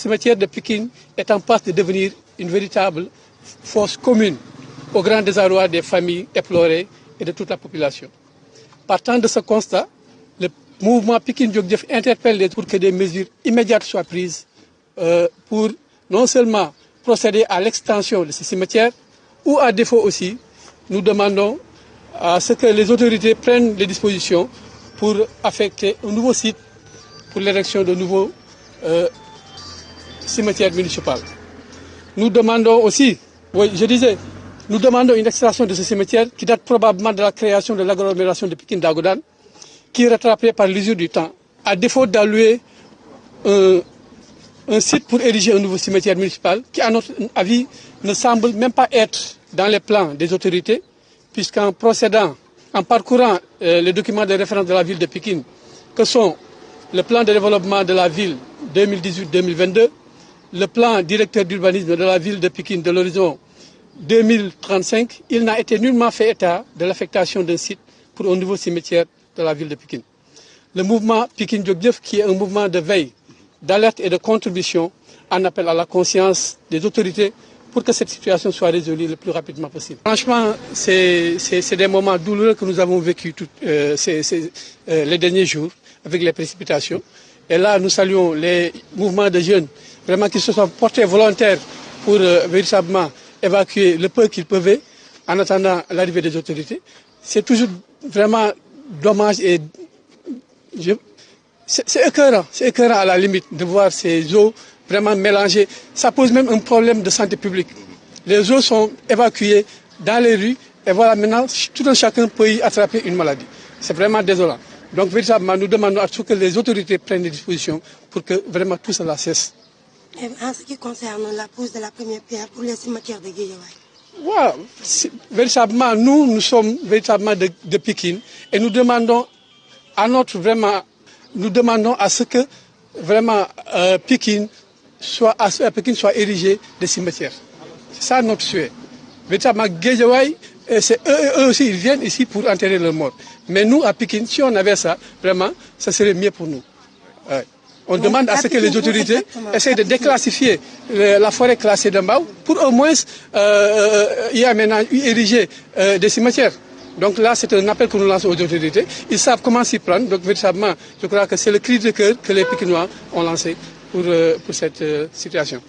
cimetière de Pikine est en passe de devenir une véritable fosse commune au grand désarroi des familles éplorées et de toute la population. Partant de ce constat, le mouvement Pikine Jóg Jëf interpelle pour que des mesures immédiates soient prises pour non seulement procéder à l'extension de ce cimetière, ou à défaut aussi, nous demandons à ce que les autorités prennent les dispositions pour affecter un nouveau site pour l'érection de nouveaux cimetières municipaux. Nous demandons aussi, oui, je disais, nous demandons une extension de ce cimetière qui date probablement de la création de l'agglomération de Pikine Dagoudane, qui est rattrapée par l'usure du temps. À défaut d'allouer un site pour ériger un nouveau cimetière municipal, qui à notre avis ne semble même pas être dans les plans des autorités, puisqu'en procédant, en parcourant les documents de référence de la ville de Pikine, que sont le plan de développement de la ville 2018-2022, le plan directeur d'urbanisme de la ville de Pikine de l'horizon 2035, il n'a été nullement fait état de l'affectation d'un site pour un nouveau cimetière de la ville de Pikine. Le mouvement Pikine Jóg Jëf, qui est un mouvement de veille, d'alerte et de contribution, en appelle à la conscience des autorités pour que cette situation soit résolue le plus rapidement possible. Franchement, c'est des moments douloureux que nous avons vécu les derniers jours avec les précipitations. Et là, nous saluons les mouvements de jeunes vraiment qui se sont portés volontaires pour véritablement évacuer le peu qu'ils pouvaient en attendant l'arrivée des autorités. C'est toujours vraiment dommage et c'est écœurant à la limite de voir ces eaux vraiment mélangées. Ça pose même un problème de santé publique. Les eaux sont évacuées dans les rues et voilà maintenant tout un chacun peut y attraper une maladie. C'est vraiment désolant. Donc véritablement nous demandons à ce que les autorités prennent des dispositions pour que vraiment tout cela cesse. Et en ce qui concerne la pose de la première pierre pour les cimetières de Guédiawaye. Wow, véritablement nous sommes véritablement de Pikine et nous demandons à ce que vraiment Pikine soit érigé des cimetières. C'est ça notre souhait. Véritablement Guédiawaye, eux aussi ils viennent ici pour enterrer leurs morts. Mais nous à Pikine, si on avait ça, vraiment, ça serait mieux pour nous. Ouais. On demande à ce que les autorités essayent de déclassifier la forêt classée de Mbao pour au moins y ériger des cimetières. Donc là, c'est un appel que nous lançons aux autorités. Ils savent comment s'y prendre. Donc véritablement, je crois que c'est le cri de cœur que les Pikinois ont lancé pour cette situation.